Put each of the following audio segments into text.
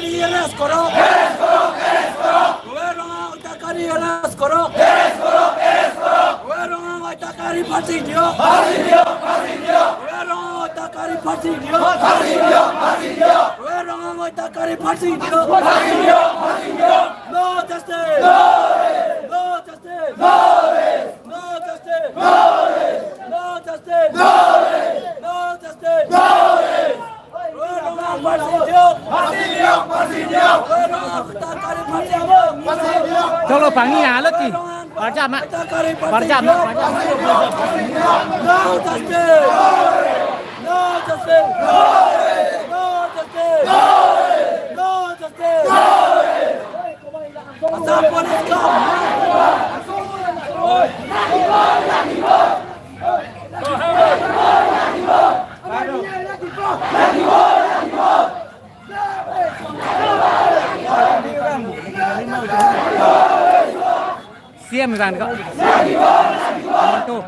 হত্যাকারী অ্যারেস্ট করো রঙা হত্যাকারী অ্যারেস্ট করো রঙা হত্যাকারী ফাঁসি দিও রঙা হত্যাকারী ফাঁসি দিও রঙা হত্যাকারী ফাঁসি দিও No justice! No justice! No justice! No justice! No justice! Cholo pangi halat ki. Parjam mak. Parjam mak. No justice! No justice! No justice! No justice! Asal polis kau! Siam kan kok. Tuh.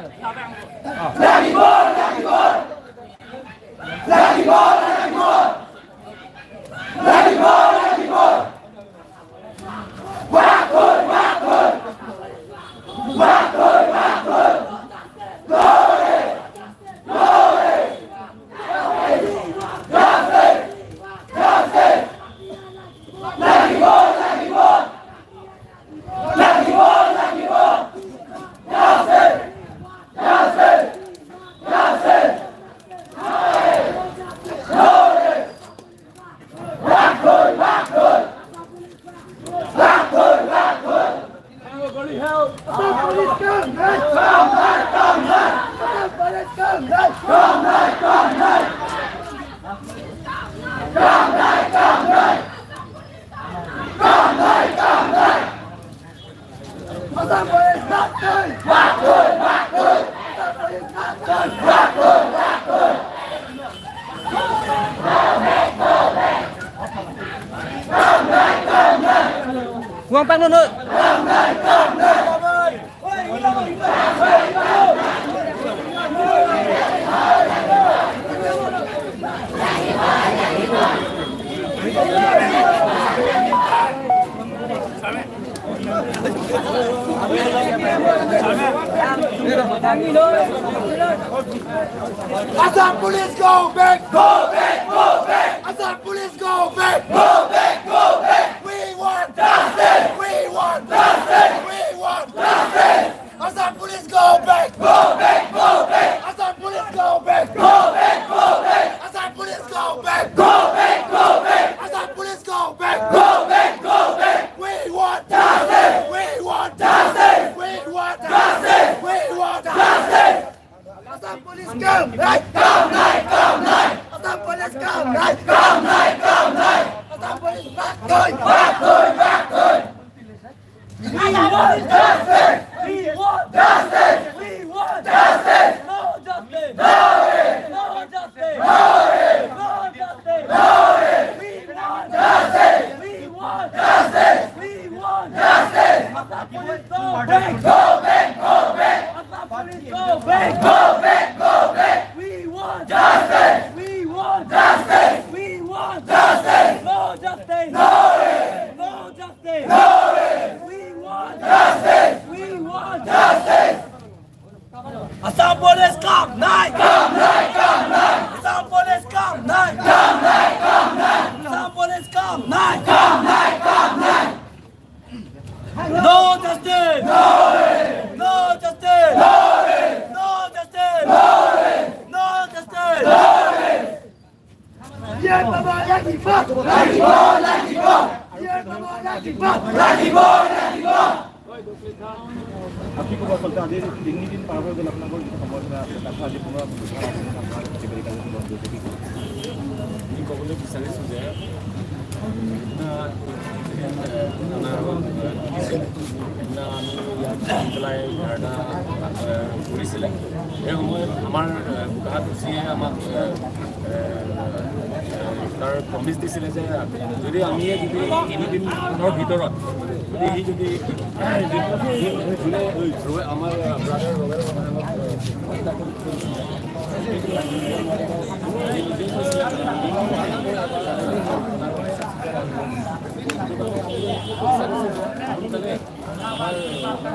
Uang pang nunut. Assam police go back! Go back! Go back! Assam police go back! Go back! Go back! We want justice! We want justice! We want justice! Assam police go back! Go back! Go back! Assam police go back! Go back! Go back! Assam police go back! Go back! Go back! Assam police go back! Go back! Go back! We want justice! We want justice! We want justice! We want justice! Assam police come! Right! Come! Right! Come! Right! Assam police come! Right! Come! Right! Come! Right! Assam police back! Going! Back! Going! Back! Going! We want justice! We want justice! We want justice! No justice! No way! No justice! No way! No justice! No way! We want justice! We want justice! We want justice! Assam police go back! Go back! Go back! Assam police go back! Go back! Go back! We want justice! We want justice! We want justice! No justice! No way! No justice! No way! We want justice! We want justice! Assam police come! Night! Come! Night! Come! Night! Assam police come! Night! Come! Night! Come! Night! Assam police come! Night! Come! Night! Come! Night! No justice! No way! No justice! No way! No justice! No way! No justice! No way! Yeah, Baba, Lucky Bob! Lucky Bob! Lucky Bob! Yeah, Baba, Lucky Bob! Lucky Bob! Lucky Bob! Api ko ba pagkali tingin din para galak na gol dito sa mga tatali po mga diberikan ng mga dito. Hindi ko ulit sa suja. Na চলাই ধাৰণা কৰিছিলে এই সময়ত আমাৰ বুঢ়াগোষ্ঠীয়ে আমাক তাৰ promise দিছিলে যে যদি আমি যদি তিনিদিনৰ ভিতৰত যদি সি যদি যোনে আমাৰ ব্ৰাদাৰ Kita